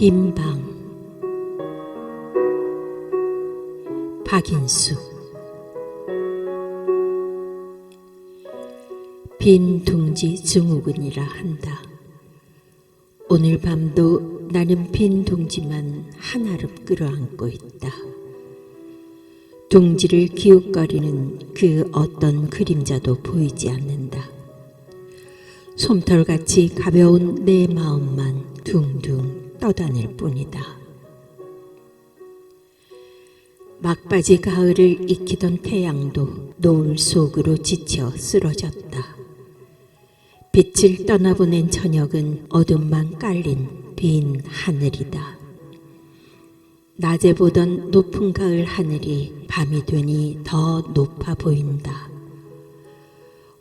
빈 방. 박인수. 빈 둥지 증후군이라 한다. 오늘 밤도 나는 빈 둥지만 한아름 끌어안고 있다. 둥지를 기웃거리는 그 어떤 그림자도 보이지 않는다. 솜털같이 가벼운 내 마음만 둥둥 떠다닐 뿐이다. 막바지 가을을 익히던 태양도 노을 속으로 지쳐 쓰러졌다. 빛을 떠나보낸 저녁은 어둠만 깔린 빈 하늘이다. 낮에 보던 높은 가을 하늘이 밤이 되니 더 높아 보인다.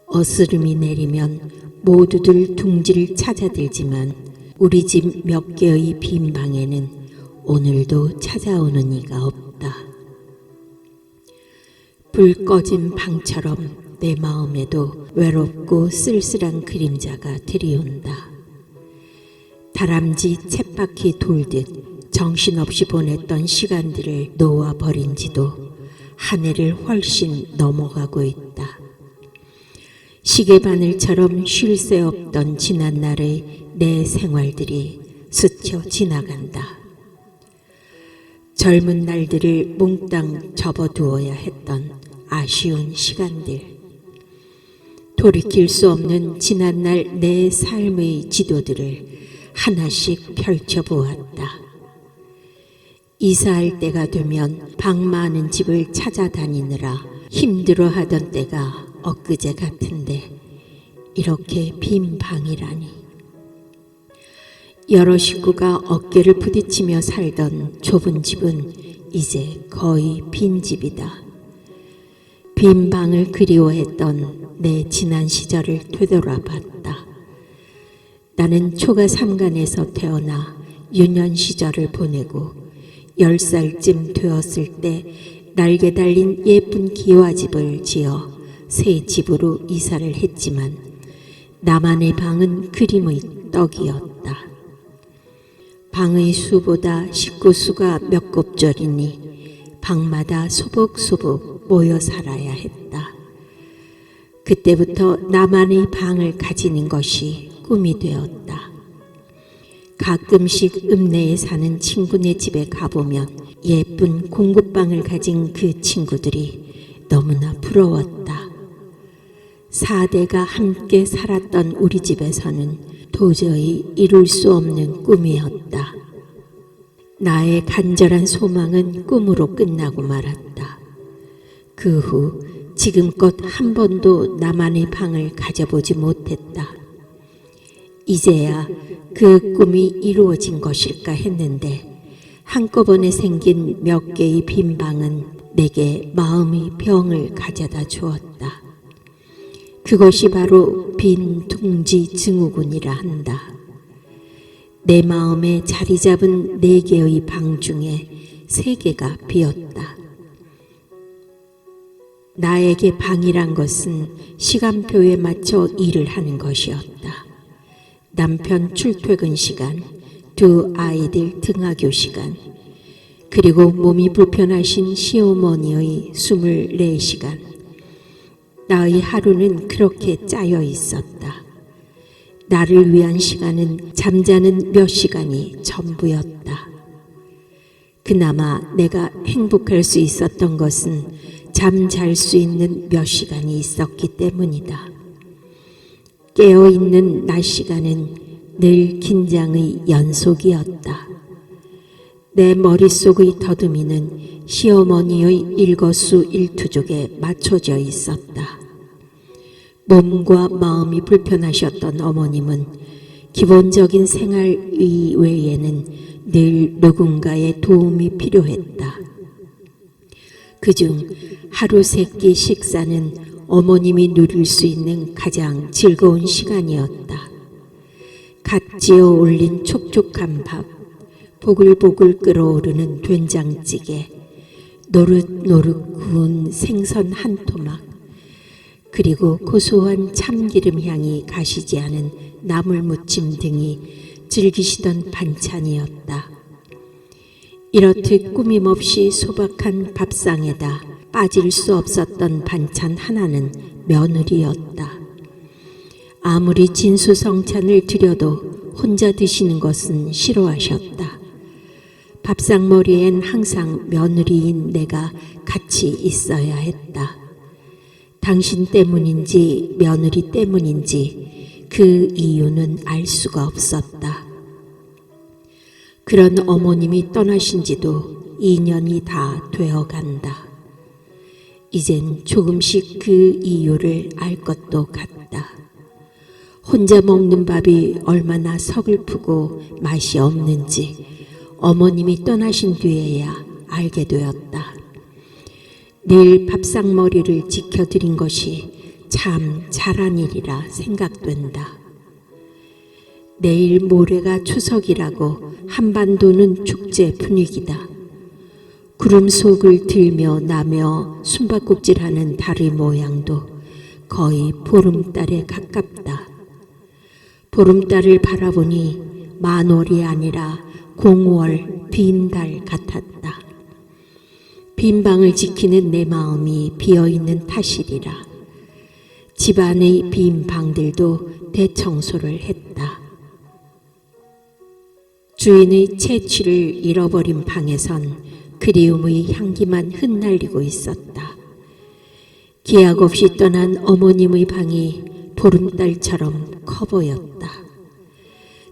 어스름이 내리면 모두들 둥지를 찾아들지만 우리 집 몇 개의 빈 방에는 오늘도 찾아오는 이가 없다. 불 꺼진 방처럼 내 마음에도 외롭고 쓸쓸한 그림자가 들이온다. 다람쥐 쳇바퀴 돌듯 정신없이 보냈던 시간들을 놓아버린 지도 한 해를 훨씬 넘어가고 있다. 시계바늘처럼 쉴 새 없던 지난날의 내 생활들이 스쳐 지나간다. 젊은 날들을 몽땅 접어두어야 했던 아쉬운 시간들. 돌이킬 수 없는 지난날 내 삶의 지도들을 하나씩 펼쳐보았다. 이사할 때가 되면 방 많은 집을 찾아다니느라 힘들어하던 때가 엊그제 같은데 이렇게 빈 방이라니. 여러 식구가 어깨를 부딪히며 살던 좁은 집은 이제 거의 빈 집이다. 빈 방을 그리워했던 내 지난 시절을 되돌아봤다. 나는 초가 삼간에서 태어나 유년 시절을 보내고 10살쯤 되었을 때 날개 달린 예쁜 기와집을 지어 새 집으로 이사를 했지만 나만의 방은 그림의 떡이었다. 방의 수보다 식구 수가 몇 곱절이니 방마다 소복소복 모여 살아야 했다. 그때부터 나만의 방을 가지는 것이 꿈이 되었다. 가끔씩 읍내에 사는 친구네 집에 가보면 예쁜 공구방을 가진 그 친구들이 너무나 부러웠다. 4대가 함께 살았던 우리 집에서는 도저히 이룰 수 없는 꿈이었다. 나의 간절한 소망은 꿈으로 끝나고 말았다. 그 후 지금껏 한 번도 나만의 방을 가져보지 못했다. 이제야 그 꿈이 이루어진 것일까 했는데 한꺼번에 생긴 몇 개의 빈 방은 내게 마음의 병을 가져다 주었다. 그것이 바로 빈 둥지 증후군이라 한다. 내 마음에 자리 잡은 4개의 방 중에 3개가 비었다. 나에게 방이란 것은 시간표에 맞춰 일을 하는 것이었다. 남편 출퇴근 시간, 2 아이들 등하교 시간, 그리고 몸이 불편하신 시어머니의 24시간. 나의 하루는 그렇게 짜여 있었다. 나를 위한 시간은 잠자는 몇 시간이 전부였다. 그나마 내가 행복할 수 있었던 것은 잠 잘 수 있는 몇 시간이 있었기 때문이다. 깨어있는 낮 시간은 늘 긴장의 연속이었다. 내 머릿속의 더듬이는 시어머니의 일거수일투족에 맞춰져 있었다. 몸과 마음이 불편하셨던 어머님은 기본적인 생활 이외에는 늘 누군가의 도움이 필요했다. 그중 하루 3끼 식사는 어머님이 누릴 수 있는 가장 즐거운 시간이었다. 갓 지어 올린 촉촉한 밥, 보글보글 끓어오르는 된장찌개, 노릇노릇 구운 생선 한 토막, 그리고 고소한 참기름 향이 가시지 않은 나물무침 등이 즐기시던 반찬이었다. 이렇듯 꾸밈없이 소박한 밥상에다 빠질 수 없었던 반찬 하나는 며느리였다. 아무리 진수성찬을 드려도 혼자 드시는 것은 싫어하셨다. 밥상머리엔 항상 며느리인 내가 같이 있어야 했다. 당신 때문인지 며느리 때문인지 그 이유는 알 수가 없었다. 그런 어머님이 떠나신 지도 2년이 다 되어간다. 이젠 조금씩 그 이유를 알 것도 같다. 혼자 먹는 밥이 얼마나 서글프고 맛이 없는지 어머님이 떠나신 뒤에야 알게 되었다. 늘 밥상머리를 지켜드린 것이 참 잘한 일이라 생각된다. 내일 모레가 추석이라고 한반도는 축제 분위기다. 구름 속을 들며 나며 숨바꼭질하는 달의 모양도 거의 보름달에 가깝다. 보름달을 바라보니 만월이 아니라 공월 빈 달 같았다. 빈 방을 지키는 내 마음이 비어있는 탓이리라. 집안의 빈 방들도 대청소를 했다. 주인의 채취를 잃어버린 방에선 그리움의 향기만 흩날리고 있었다. 기약 없이 떠난 어머님의 방이 보름달처럼 커 보였다.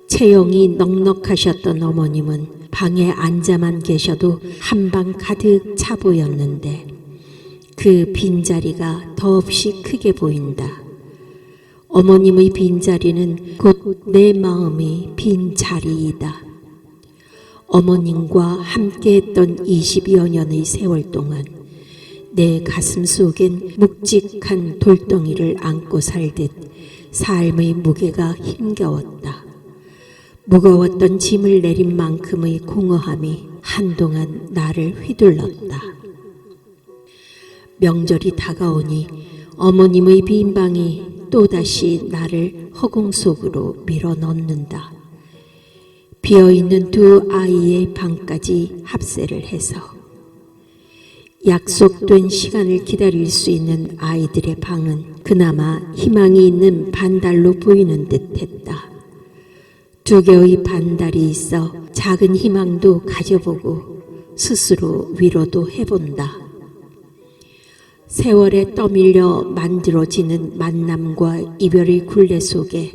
체형이 넉넉하셨던 어머님은 방에 앉아만 계셔도 한 방 가득 차 보였는데 그 빈자리가 더없이 크게 보인다. 어머님의 빈자리는 곧 내 마음의 빈자리이다. 어머님과 함께했던 20여 년의 세월 동안 내 가슴 속엔 묵직한 돌덩이를 안고 살듯 삶의 무게가 힘겨웠다. 무거웠던 짐을 내린 만큼의 공허함이 한동안 나를 휘둘렀다. 명절이 다가오니 어머님의 빈 방이 또다시 나를 허공 속으로 밀어넣는다. 비어있는 두 아이의 방까지 합세를 해서 약속된 시간을 기다릴 수 있는 아이들의 방은 그나마 희망이 있는 반달로 보이는 듯했다. 두 개의 반달이 있어 작은 희망도 가져보고 스스로 위로도 해본다. 세월에 떠밀려 만들어지는 만남과 이별의 굴레 속에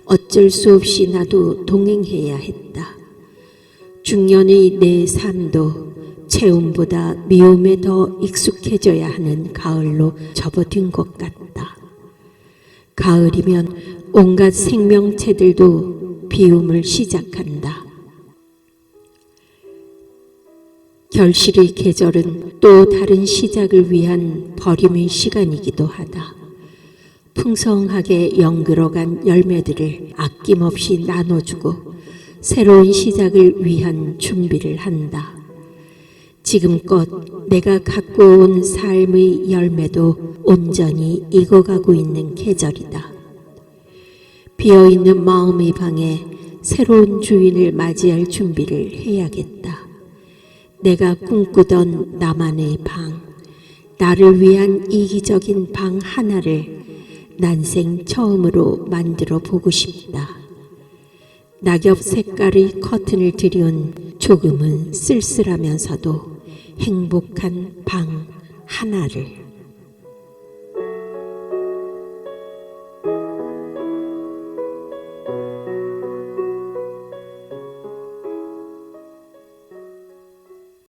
어쩔 수 없이 나도 동행해야 했다. 중년의 내 삶도 체움보다 미움에 더 익숙해져야 하는 가을로 접어든 것 같다. 가을이면 온갖 생명체들도 비움을 시작한다. 결실의 계절은 또 다른 시작을 위한 버림의 시간이기도 하다. 풍성하게 연그러간 열매들을 아낌없이 나눠주고 새로운 시작을 위한 준비를 한다. 지금껏 내가 갖고 온 삶의 열매도 온전히 익어가고 있는 계절이다. 비어있는 마음의 방에 새로운 주인을 맞이할 준비를 해야겠다. 내가 꿈꾸던 나만의 방, 나를 위한 이기적인 방 하나를 난생 처음으로 만들어 보고 싶다. 낙엽 색깔의 커튼을 들여온 조금은 쓸쓸하면서도 행복한 방 하나를.